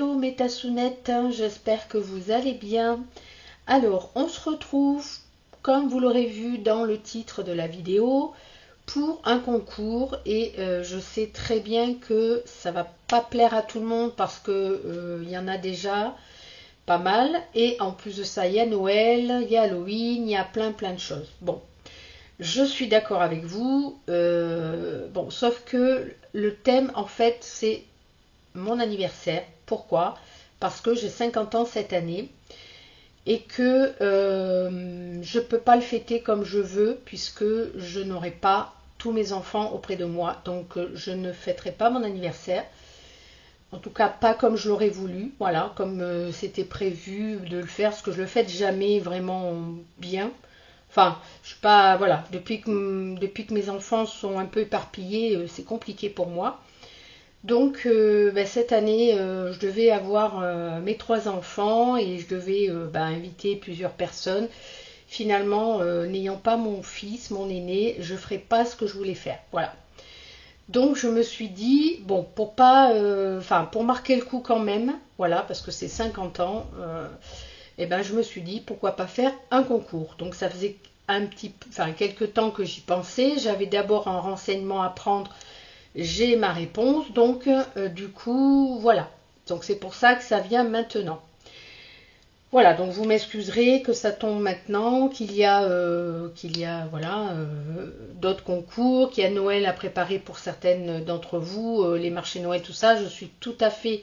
Hello mes tassounettes, j'espère que vous allez bien. Alors, on se retrouve, comme vous l'aurez vu dans le titre de la vidéo, pour un concours. Et je sais très bien que ça va pas plaire à tout le monde parce que y en a déjà pas mal. Et en plus de ça, il y a Noël, il y a Halloween, il y a plein de choses. Bon, je suis d'accord avec vous. Bon, sauf que le thème, en fait, c'est mon anniversaire. Pourquoi? Parce que j'ai 50 ans cette année et que je ne peux pas le fêter comme je veux puisque je n'aurai pas tous mes enfants auprès de moi. Donc je ne fêterai pas mon anniversaire. En tout cas, pas comme je l'aurais voulu. Voilà, comme c'était prévu de le faire, parce que je le fête jamais vraiment bien. Enfin, je suis pas... Voilà, depuis que mes enfants sont un peu éparpillés, c'est compliqué pour moi. Donc cette année, je devais avoir mes 3 enfants et je devais inviter plusieurs personnes. Finalement, n'ayant pas mon fils, mon aîné, je ne ferai pas ce que je voulais faire. Voilà. Donc je me suis dit, bon, pour pas, pour marquer le coup quand même, voilà, parce que c'est 50 ans, je me suis dit, pourquoi pas faire un concours. Donc ça faisait quelques temps que j'y pensais. J'avais d'abord un renseignement à prendre. J'ai ma réponse, donc du coup, voilà. Donc c'est pour ça que ça vient maintenant. Voilà, donc vous m'excuserez que ça tombe maintenant, qu'il y a d'autres concours, qu'il y a Noël à préparer pour certaines d'entre vous, les marchés Noël, tout ça. Je suis tout à fait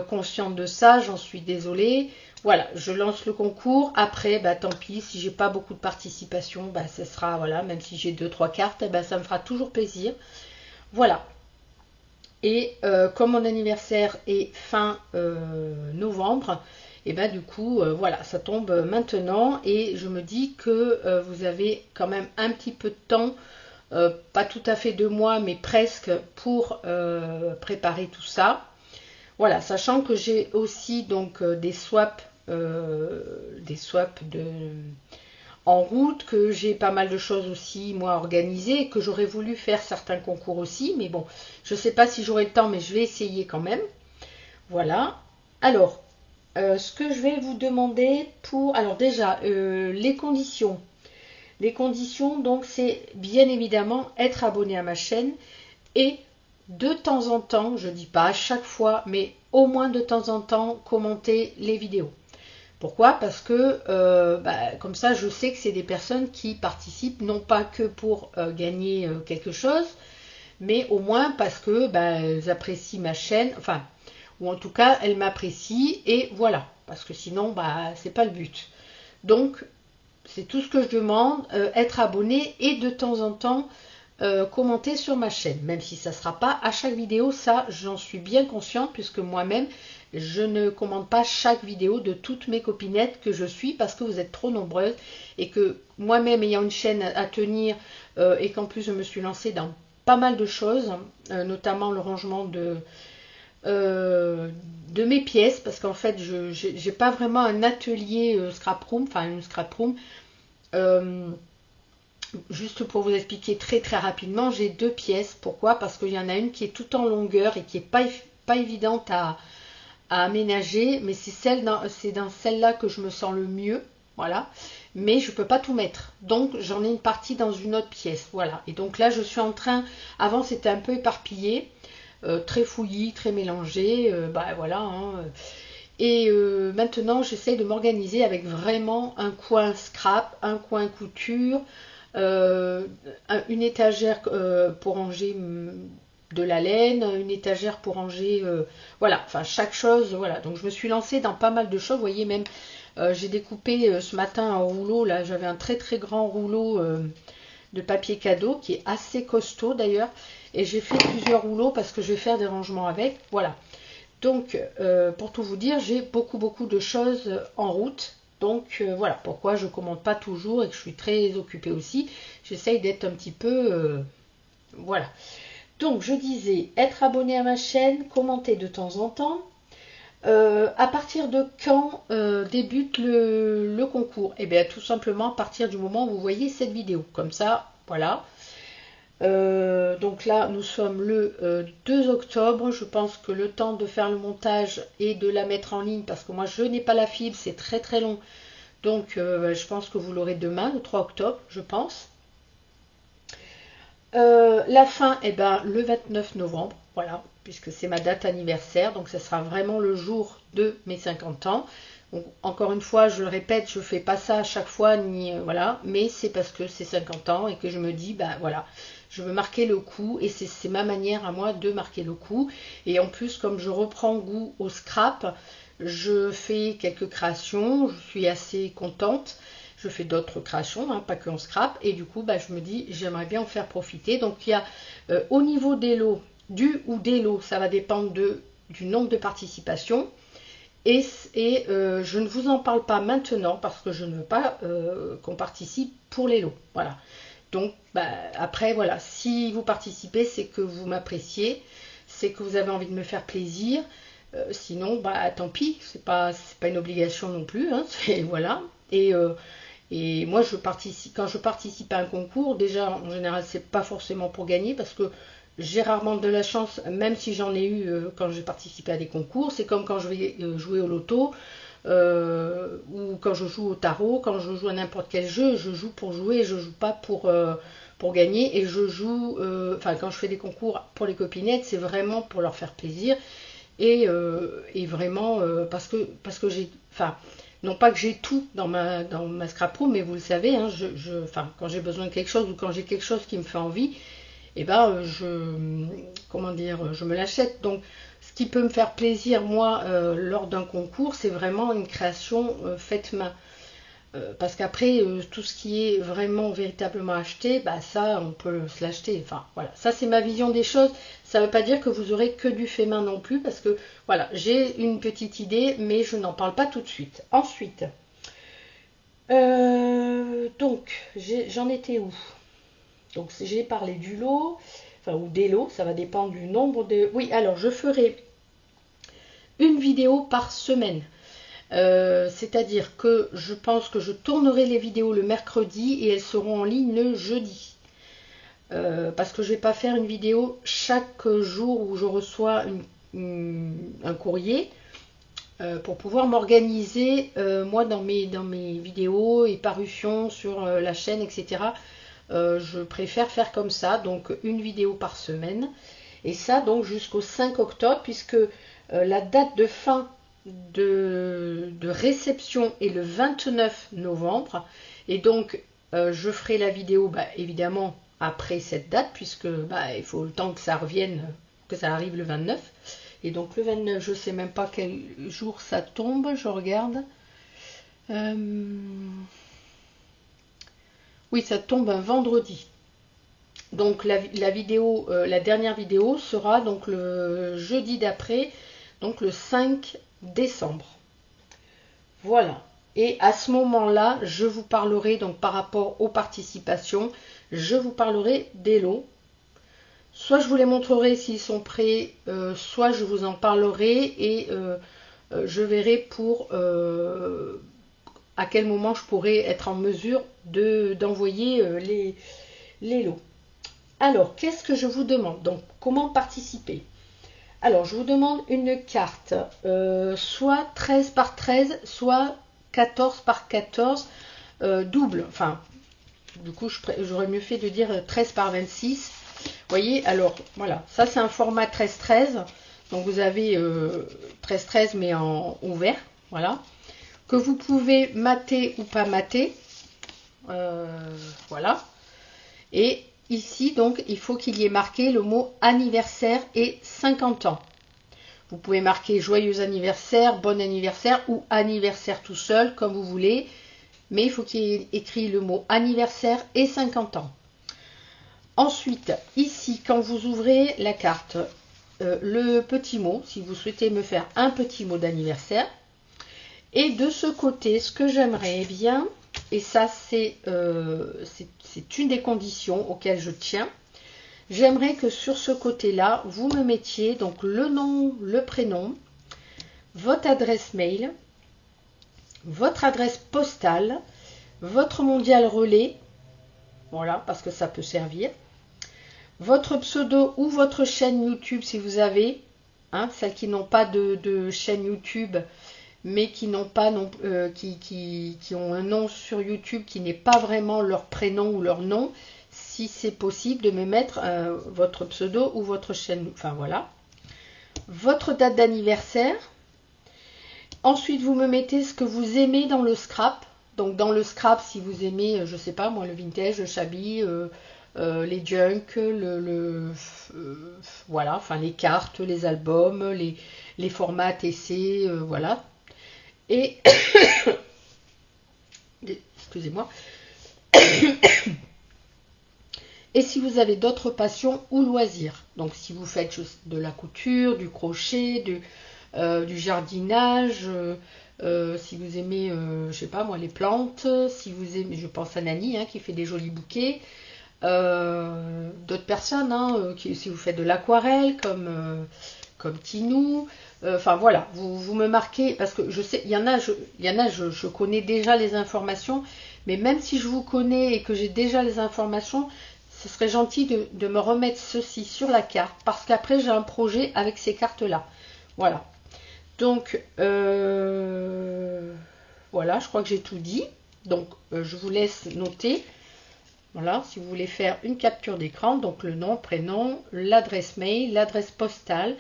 consciente de ça, j'en suis désolée. Voilà, je lance le concours. Après, tant pis, si j'ai pas beaucoup de participation, ce sera, voilà, même si j'ai 2-3 cartes, ça me fera toujours plaisir. Voilà. Et comme mon anniversaire est fin novembre, et du coup, voilà, ça tombe maintenant. Et je me dis que vous avez quand même un petit peu de temps, pas tout à fait 2 mois, mais presque, pour préparer tout ça. Voilà, sachant que j'ai aussi donc des swaps en route, que j'ai pas mal de choses aussi moi organisées et que j'aurais voulu faire certains concours aussi, mais bon, je sais pas si j'aurai le temps, mais je vais essayer quand même. Voilà. Alors, ce que je vais vous demander pour... Alors déjà, les conditions. Les conditions, donc, c'est bien évidemment être abonné à ma chaîne et de temps en temps, je dis pas à chaque fois, mais au moins de temps en temps, commenter les vidéos. Pourquoi? Parce que comme ça, je sais que c'est des personnes qui participent, non pas que pour gagner quelque chose, mais au moins parce que elles apprécient ma chaîne, enfin, ou en tout cas, elles m'apprécient, et voilà. Parce que sinon, c'est pas le but. Donc, c'est tout ce que je demande, être abonné et de temps en temps commenter sur ma chaîne, même si ça ne sera pas à chaque vidéo, ça j'en suis bien consciente puisque moi-même je ne commente pas chaque vidéo de toutes mes copinettes que je suis parce que vous êtes trop nombreuses et que moi-même ayant une chaîne à tenir et qu'en plus je me suis lancée dans pas mal de choses, notamment le rangement de mes pièces parce qu'en fait je n'ai pas vraiment un atelier scrap room, enfin une scrap room. Juste pour vous expliquer très rapidement, j'ai 2 pièces. Pourquoi? Parce qu'il y en a une qui est tout en longueur et qui n'est pas évidente à aménager, mais c'est dans celle-là que je me sens le mieux. Voilà. Mais je ne peux pas tout mettre. Donc j'en ai une partie dans une autre pièce. Voilà. Et donc là, je suis en train... Avant, c'était un peu éparpillé, très fouillis, très mélangé. Voilà. Hein. Et maintenant, j'essaye de m'organiser avec vraiment un coin scrap, un coin couture, une étagère pour ranger de la laine, une étagère pour ranger, voilà, enfin chaque chose, voilà. Donc je me suis lancée dans pas mal de choses, vous voyez même, j'ai découpé ce matin un rouleau, là j'avais un très grand rouleau de papier cadeau qui est assez costaud d'ailleurs, et j'ai fait plusieurs rouleaux parce que je vais faire des rangements avec, voilà. Donc pour tout vous dire, j'ai beaucoup de choses en route. Donc voilà pourquoi je ne commente pas toujours et que je suis très occupée aussi. J'essaye d'être un petit peu... voilà. Donc je disais, être abonné à ma chaîne, commenter de temps en temps. À partir de quand débute le concours? Eh bien tout simplement à partir du moment où vous voyez cette vidéo. Comme ça, voilà. Donc là, nous sommes le 2 octobre. Je pense que le temps de faire le montage et de la mettre en ligne, parce que moi je n'ai pas la fibre, c'est très très long. Donc je pense que vous l'aurez demain, le 3 octobre, je pense. La fin, eh ben, le 29 novembre, voilà, puisque c'est ma date anniversaire, donc ça sera vraiment le jour de mes 50 ans. Donc, encore une fois, je le répète, je ne fais pas ça à chaque fois, ni voilà, mais c'est parce que c'est 50 ans et que je me dis, bah voilà, je veux marquer le coup et c'est ma manière à moi de marquer le coup. Et en plus, comme je reprends goût au scrap, je fais quelques créations, je suis assez contente. Je fais d'autres créations, hein, pas que en scrap, et du coup, bah, je me dis, j'aimerais bien en faire profiter. Donc, il y a au niveau des lots, du ou des lots, ça va dépendre du nombre de participations. Et je ne vous en parle pas maintenant parce que je ne veux pas qu'on participe pour les lots. Voilà. Donc, bah, après, voilà, si vous participez, c'est que vous m'appréciez, c'est que vous avez envie de me faire plaisir. Sinon, bah, tant pis, c'est pas une obligation non plus. Hein, voilà. Et moi, quand je participe à un concours, déjà, en général, c'est pas forcément pour gagner parce que j'ai rarement de la chance, même si j'en ai eu quand j'ai participé à des concours. C'est comme quand je vais jouer au loto ou quand je joue au tarot, quand je joue à n'importe quel jeu, je joue pour jouer, je joue pas pour gagner. Et je joue, enfin, quand je fais des concours pour les copinettes, c'est vraiment pour leur faire plaisir et vraiment parce que j'ai, enfin, non pas que j'ai tout dans ma scrap room, mais vous le savez, hein, quand j'ai besoin de quelque chose ou quand j'ai quelque chose qui me fait envie, et ben comment dire, je me l'achète. Donc ce qui peut me faire plaisir moi lors d'un concours, c'est vraiment une création faite main. Parce qu'après, tout ce qui est vraiment véritablement acheté, bah ça, on peut se l'acheter. Enfin, voilà, ça c'est ma vision des choses. Ça ne veut pas dire que vous aurez que du fait main non plus, parce que voilà, j'ai une petite idée, mais je n'en parle pas tout de suite. Ensuite, donc, j'en étais où? Donc, j'ai parlé du lot, enfin, ou des lots, ça va dépendre du nombre de... Oui, alors, je ferai une vidéo par semaine. C'est-à-dire que je pense que je tournerai les vidéos le mercredi et elles seront en ligne le jeudi. Parce que je ne vais pas faire une vidéo chaque jour où je reçois un courrier pour pouvoir m'organiser moi dans mes vidéos et parutions sur la chaîne, etc. Je préfère faire comme ça, donc une vidéo par semaine. Et ça donc jusqu'au 5 octobre, puisque la date de fin de réception est le 29 novembre. Et donc, je ferai la vidéo, bah, évidemment, après cette date, puisque bah, il faut le temps que ça revienne, que ça arrive le 29. Et donc, le 29, je ne sais même pas quel jour ça tombe, je regarde. Oui, ça tombe un vendredi. Donc, la vidéo, la dernière vidéo sera donc le jeudi d'après, donc le 5 décembre. Voilà. Et à ce moment-là, je vous parlerai, donc par rapport aux participations, je vous parlerai des lots. Soit je vous les montrerai s'ils sont prêts, soit je vous en parlerai et je verrai pour à quel moment je pourrai être en mesure d'envoyer les lots. Alors, qu'est-ce que je vous demande? Donc, comment participer? Alors, je vous demande une carte, soit 13 par 13, soit 14 par 14, double. Enfin, du coup, j'aurais mieux fait de dire 13 par 26. Vous voyez, alors, voilà, ça c'est un format 13-13. Donc, vous avez 13-13, mais en ouvert, voilà. Que vous pouvez mater ou pas mater. Voilà. Et ici, donc, il faut qu'il y ait marqué le mot anniversaire et 50 ans. Vous pouvez marquer joyeux anniversaire, bon anniversaire ou anniversaire tout seul, comme vous voulez. Mais il faut qu'il y ait écrit le mot anniversaire et 50 ans. Ensuite, ici, quand vous ouvrez la carte, le petit mot, si vous souhaitez me faire un petit mot d'anniversaire. Et de ce côté, ce que j'aimerais bien, et ça c'est une des conditions auxquelles je tiens, j'aimerais que sur ce côté-là, vous me mettiez donc le nom, le prénom, votre adresse mail, votre adresse postale, votre mondial relais, voilà, parce que ça peut servir, votre pseudo ou votre chaîne YouTube si vous avez, hein, celles qui n'ont pas de chaîne YouTube, mais qui n'ont pas qui ont un nom sur YouTube qui n'est pas vraiment leur prénom ou leur nom, si c'est possible de me mettre votre pseudo ou votre chaîne, enfin voilà. Votre date d'anniversaire. Ensuite, vous me mettez ce que vous aimez dans le scrap. Donc dans le scrap, si vous aimez, je sais pas moi, le vintage, le shabby, les junk, voilà, enfin les cartes, les albums, les formats TC, voilà. Et excusez-moi. Et si vous avez d'autres passions ou loisirs, donc si vous faites de la couture, du crochet, du jardinage, si vous aimez, je sais pas moi, les plantes, si vous aimez, je pense à Nani hein, qui fait des jolis bouquets, d'autres personnes, hein, si vous faites de l'aquarelle comme Tinou, enfin voilà, vous me marquez, parce que je sais, il y en a, je connais déjà les informations, mais même si je vous connais et que j'ai déjà les informations, ce serait gentil de me remettre ceci sur la carte, parce qu'après j'ai un projet avec ces cartes-là. Voilà. Donc, voilà, je crois que j'ai tout dit. Donc, je vous laisse noter. Voilà, si vous voulez faire une capture d'écran, donc le nom, prénom, l'adresse mail, l'adresse postale,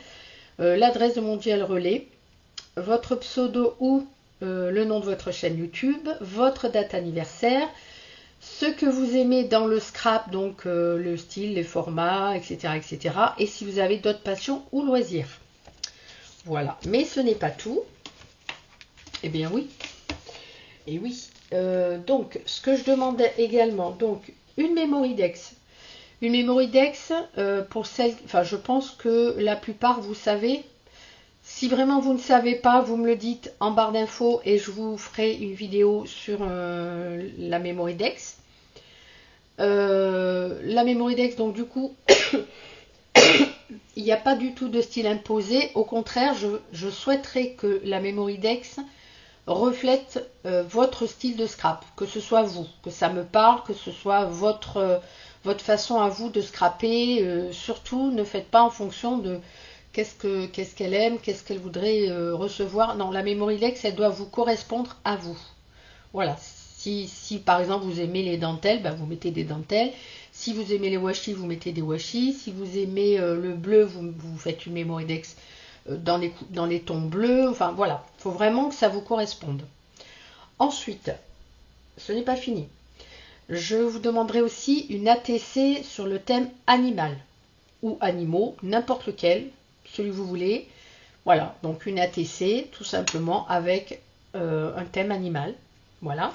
l'adresse de Mondial Relais, votre pseudo ou le nom de votre chaîne YouTube, votre date anniversaire, ce que vous aimez dans le scrap, donc le style, les formats, etc., etc. Et si vous avez d'autres passions ou loisirs. Voilà, mais ce n'est pas tout. Eh bien oui. Et oui. Donc, ce que je demandais également, donc une Mémoridex. Une Mémoridex, pour celles, enfin je pense que la plupart vous savez. Si vraiment vous ne savez pas, vous me le dites en barre d'infos et je vous ferai une vidéo sur la Mémoridex. La Mémoridex, donc du coup, il n'y a pas du tout de style imposé. Au contraire, je souhaiterais que la Mémoridex reflète votre style de scrap, que ce soit vous, que ça me parle, que ce soit votre façon à vous de scraper. Surtout, ne faites pas en fonction de qu'est-ce qu'elle aime, qu'est-ce qu'elle voudrait recevoir. Non, la Mémoridex, elle doit vous correspondre à vous. Voilà. Si par exemple vous aimez les dentelles, ben, vous mettez des dentelles. Si vous aimez les washi, vous mettez des washi. Si vous aimez le bleu, vous faites une Mémoridex dans les tons bleus. Enfin voilà, il faut vraiment que ça vous corresponde. Ensuite, ce n'est pas fini. Je vous demanderai aussi une ATC sur le thème animal ou animaux, n'importe lequel, celui que vous voulez. Voilà, donc une ATC tout simplement avec un thème animal. Voilà.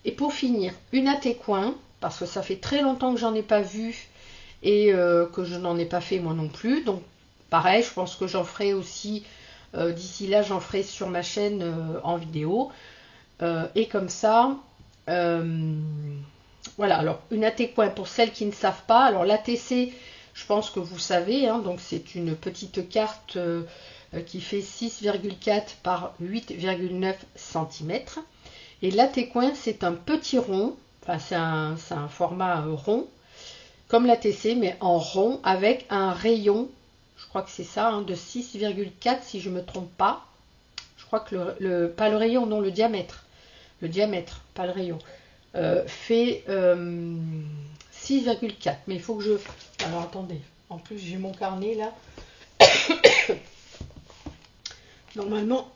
Et pour finir, une AT-coin, parce que ça fait très longtemps que j'en ai pas vu et que je n'en ai pas fait moi non plus. Donc pareil, je pense que j'en ferai aussi, d'ici là, j'en ferai sur ma chaîne en vidéo. Et comme ça, voilà. Alors une AT-coin pour celles qui ne savent pas. Alors l'ATC, je pense que vous savez, hein, donc c'est une petite carte qui fait 6,4 par 8,9 cm. Et l'AT-coin, c'est un petit rond, enfin c'est un format rond, comme l'ATC, mais en rond, avec un rayon, je crois que c'est ça, hein, de 6,4 si je ne me trompe pas. Je crois que pas le rayon, non, le diamètre, pas le rayon, fait 6,4. Mais il faut que je... Alors attendez, en plus j'ai mon carnet là. Normalement,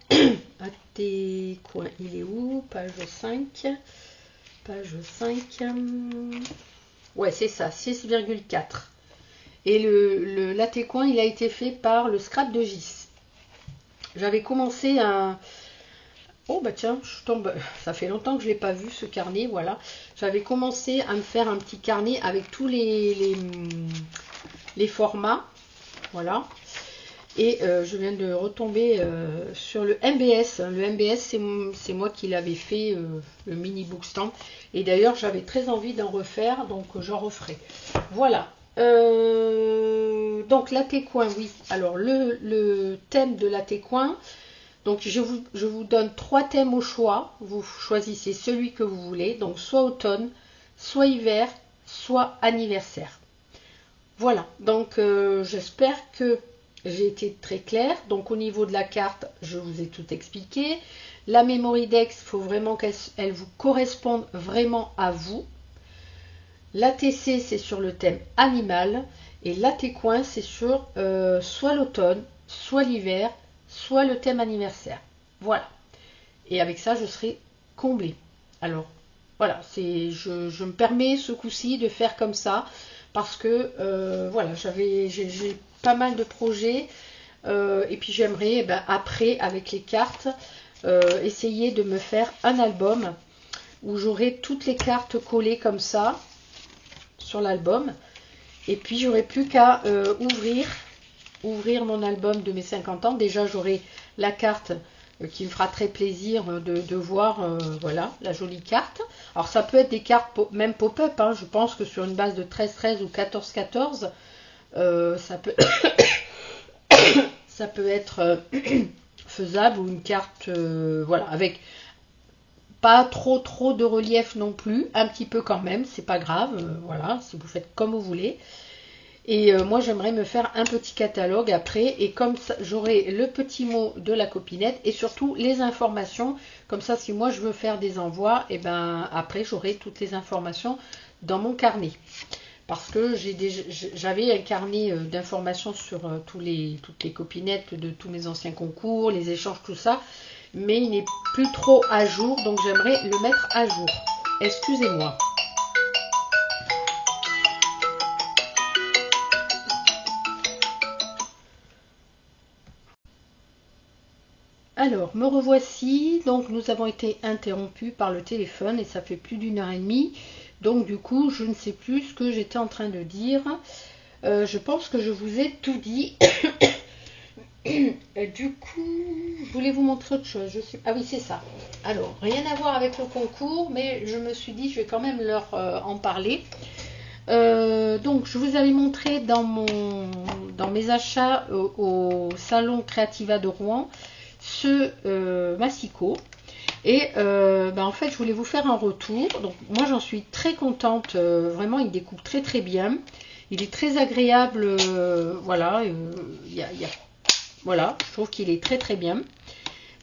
AT-coin, il est où? Page 5. Page 5. Ouais, c'est ça, 6,4. Et l'AT-coin, il a été fait par le Scrap de Gis. J'avais commencé un... Oh bah tiens, je tombe... Ça fait longtemps que je ne l'ai pas vu, ce carnet, voilà. J'avais commencé à me faire un petit carnet avec tous les formats. Voilà. Et je viens de retomber sur le MBS. Le MBS, c'est moi qui l'avais fait, le mini book stamp. Et d'ailleurs, j'avais très envie d'en refaire, donc j'en referai. Voilà. Donc, l'AT-coin, oui. Alors, le thème de l'AT-coin, donc je vous donne 3 thèmes au choix. Vous choisissez celui que vous voulez. Donc, soit automne, soit hiver, soit anniversaire. Voilà, donc j'espère que j'ai été très claire. Donc au niveau de la carte, je vous ai tout expliqué. La Memory Dex, il faut vraiment qu'elle vous corresponde vraiment à vous. L'ATC, c'est sur le thème animal. Et l'AT-Coin, c'est sur soit l'automne, soit l'hiver, soit le thème anniversaire. Voilà. Et avec ça, je serai comblée. Alors, voilà, je me permets ce coup-ci de faire comme ça. Parce que, voilà, j'ai pas mal de projets. Et puis j'aimerais, après, avec les cartes, essayer de me faire un album où j'aurai toutes les cartes collées comme ça sur l'album. Et puis j'aurai plus qu'à ouvrir mon album de mes 50 ans. Déjà j'aurai la carte qui me fera très plaisir de voir, voilà, la jolie carte. Alors ça peut être des cartes même pop-up, hein. Je pense que sur une base de 13-13 ou 14-14, ça peut ça peut être faisable, ou une carte, voilà, avec pas trop de relief non plus, un petit peu quand même, c'est pas grave, voilà, si vous faites comme vous voulez. Et moi j'aimerais me faire un petit catalogue après, et comme ça j'aurai le petit mot de la copinette et surtout les informations, comme ça si moi je veux faire des envois, et après j'aurai toutes les informations dans mon carnet. Parce que j'avais un carnet d'informations sur toutes les copinettes de tous mes anciens concours, les échanges, tout ça, mais il n'est plus trop à jour, donc j'aimerais le mettre à jour. Excusez-moi. Alors, me revoici. Donc, nous avons été interrompus par le téléphone et ça fait plus d'1h30. Donc, du coup, je ne sais plus ce que j'étais en train de dire. Je pense que je vous ai tout dit. Du coup, je voulais vous montrer autre chose. Ah oui, c'est ça. Alors, rien à voir avec le concours, mais je me suis dit, je vais quand même leur en parler. Donc, je vous avais montré dans mes achats au salon Creativa de Rouen ce massicot. Et en fait, je voulais vous faire un retour. Donc, moi, j'en suis très contente. Vraiment, il découpe très très bien. Il est très agréable. Voilà, voilà, je trouve qu'il est très très bien.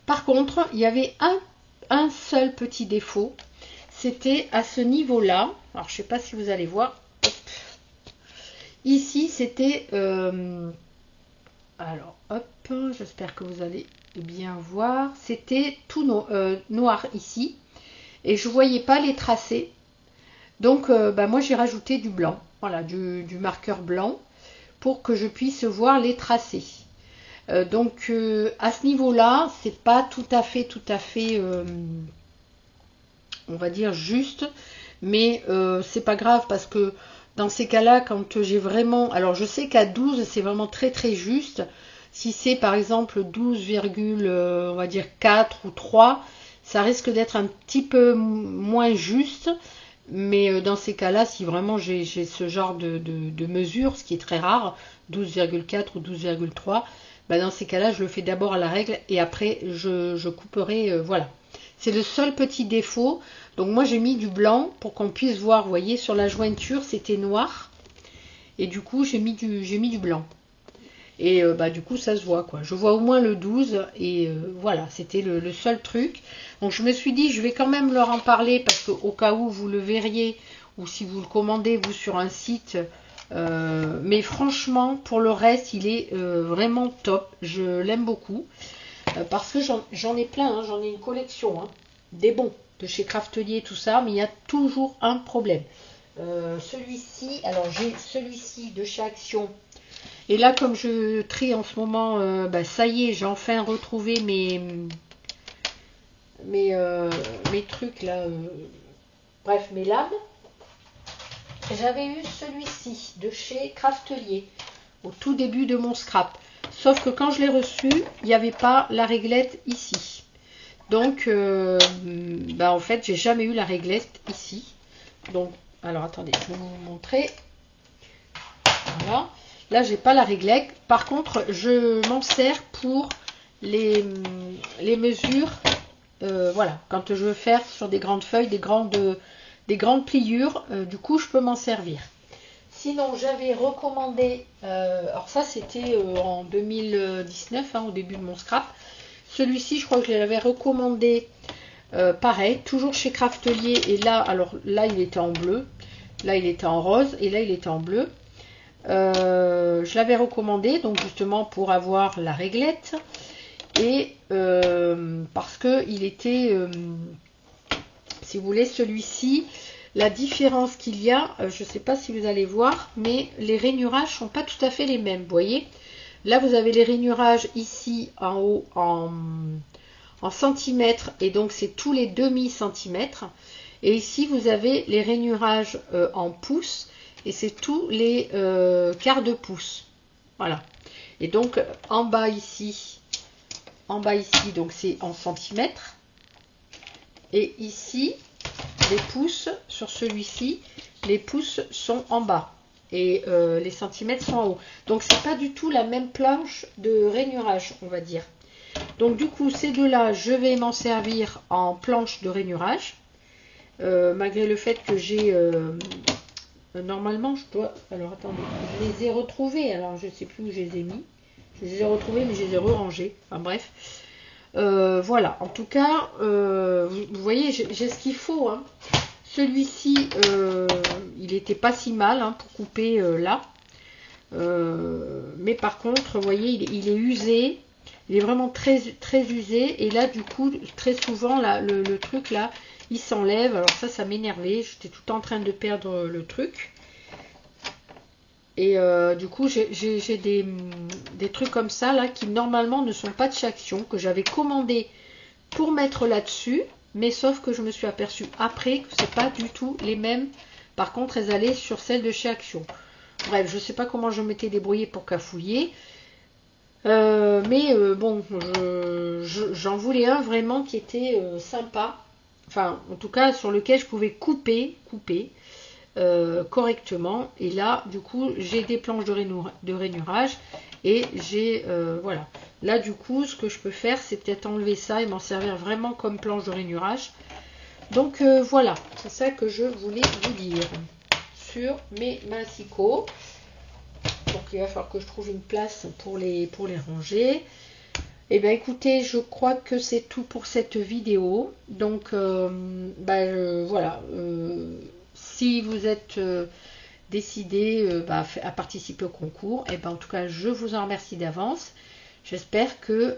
Par contre, il y avait un seul petit défaut. C'était à ce niveau-là. Alors, je ne sais pas si vous allez voir. Hop. Ici, c'était... alors, hop, j'espère que vous allez bien voir. C'était tout noir ici. Et je ne voyais pas les tracés. Donc, moi, j'ai rajouté du blanc. Voilà, du marqueur blanc pour que je puisse voir les tracés. Donc, à ce niveau-là, c'est pas tout à fait, on va dire, juste. Mais c'est pas grave parce que dans ces cas-là, quand j'ai vraiment... Alors, je sais qu'à 12, c'est vraiment très, très juste. Si c'est, par exemple, 12, on va dire 4 ou 3, ça risque d'être un petit peu moins juste. Mais dans ces cas-là, si vraiment j'ai ce genre de mesure, ce qui est très rare, 12,4 ou 12,3, dans ces cas-là, je le fais d'abord à la règle et après, je couperai, voilà. C'est le seul petit défaut. Donc moi, j'ai mis du blanc pour qu'on puisse voir. Vous voyez, sur la jointure, c'était noir. Et du coup, j'ai mis du blanc. Et du coup, ça se voit, quoi. Je vois au moins le 12. Et voilà, c'était le seul truc. Donc je me suis dit, je vais quand même leur en parler parce qu'au cas où vous le verriez ou si vous le commandez, vous, sur un site... mais franchement, pour le reste, il est vraiment top. Je l'aime beaucoup. Parce que j'en ai plein, hein, j'en ai une collection. Hein, des bons de chez Craftelier, tout ça. Mais il y a toujours un problème. Celui-ci, alors j'ai celui-ci de chez Action. Et là, comme je trie en ce moment, ça y est, j'ai enfin retrouvé mes trucs là. Bref, mes lames. J'avais eu celui-ci de chez Craftelier au tout début de mon scrap. Sauf que quand je l'ai reçu, il n'y avait pas la réglette ici. Donc, en fait, j'ai jamais eu la réglette ici. Donc, alors attendez, je vais vous montrer. Voilà. Là, j'ai pas la réglette. Par contre, je m'en sers pour les mesures. Voilà, quand je veux faire sur des grandes feuilles, des grandes pliures, du coup, je peux m'en servir. Sinon, j'avais recommandé, alors ça c'était en 2019, hein, au début de mon scrap. Celui-ci, je crois que je l'avais recommandé, pareil, toujours chez Craftelier. Et là, alors là, il était en bleu, là, il était en rose, et là, il était en bleu. Je l'avais recommandé, donc justement pour avoir la réglette. Et parce que il était, si vous voulez, celui-ci, la différence qu'il y a, je ne sais pas si vous allez voir, mais les rainurages sont pas tout à fait les mêmes, vous voyez. Là, vous avez les rainurages ici en haut en centimètres, et donc c'est tous les demi-centimètres. Et ici, vous avez les rainurages en pouces, et c'est tous les quarts de pouce. Voilà. Et donc, en bas ici, donc c'est en centimètres. Et ici, les pouces, sur celui-ci, les pouces sont en bas. Et les centimètres sont en haut. Donc, c'est pas du tout la même planche de rainurage, on va dire. Donc, du coup, ces deux-là, je vais m'en servir en planche de rainurage. Malgré le fait que j'ai... normalement, je dois... Alors, attendez. Je les ai retrouvés. Alors, je ne sais plus où je les ai mis. Je les ai retrouvés, mais je les ai re-rangés. Enfin, bref. Voilà. En tout cas, vous voyez, j'ai ce qu'il faut. Hein. Celui-ci, il n'était pas si mal hein, pour couper là. Mais par contre, vous voyez, il est usé. Il est vraiment très, très usé. Et là, du coup, très souvent, là, le truc, là, il s'enlève. Alors ça m'énervait. J'étais tout en train de perdre le truc. Et du coup, j'ai des trucs comme ça, là, qui normalement ne sont pas de chez Action, que j'avais commandé pour mettre là-dessus. Mais sauf que je me suis aperçue après que c'est pas du tout les mêmes. Par contre, elles allaient sur celles de chez Action. Bref, je sais pas comment je m'étais débrouillée pour cafouiller. Mais bon, j'en voulais un vraiment qui était sympa. Enfin, en tout cas, sur lequel je pouvais couper correctement. Et là, du coup, j'ai des planches de rainurage. Et j'ai, voilà. Là, du coup, ce que je peux faire, c'est peut-être enlever ça et m'en servir vraiment comme planche de rainurage. Donc, voilà. C'est ça que je voulais vous dire sur mes massicots. Donc il va falloir que je trouve une place pour les ranger. Et bien écoutez, je crois que c'est tout pour cette vidéo. Donc voilà, si vous êtes décidé à participer au concours, et ben en tout cas je vous en remercie d'avance. J'espère que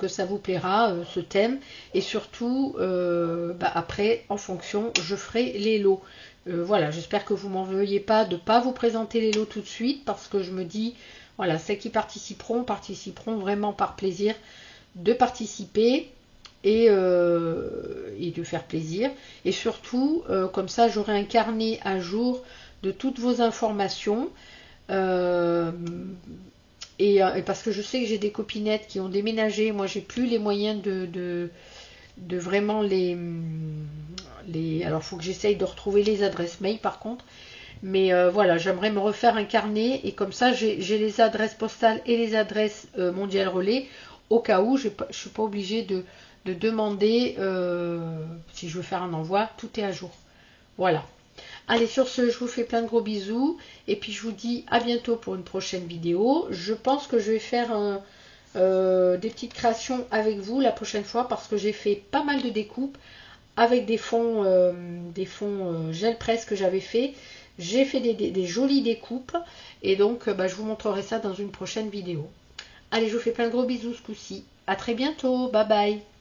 ça vous plaira ce thème, et surtout après en fonction je ferai les lots. Voilà, j'espère que vous m'en veuillez pas de pas vous présenter les lots tout de suite, parce que je me dis voilà, celles qui participeront vraiment par plaisir de participer et de faire plaisir, et surtout comme ça j'aurai un carnet à jour de toutes vos informations. Et parce que je sais que j'ai des copinettes qui ont déménagé, moi j'ai plus les moyens de vraiment les alors il faut que j'essaye de retrouver les adresses mail par contre, mais voilà, j'aimerais me refaire un carnet, et comme ça j'ai les adresses postales et les adresses mondial relais, au cas où je ne suis pas obligée de demander si je veux faire un envoi, tout est à jour. Voilà. Allez, sur ce, je vous fais plein de gros bisous. Et puis, je vous dis à bientôt pour une prochaine vidéo. Je pense que je vais faire des petites créations avec vous la prochaine fois, parce que j'ai fait pas mal de découpes avec des fonds gel presse que j'avais fait. J'ai fait des jolies découpes. Et donc, je vous montrerai ça dans une prochaine vidéo. Allez, je vous fais plein de gros bisous ce coup-ci. À très bientôt. Bye bye.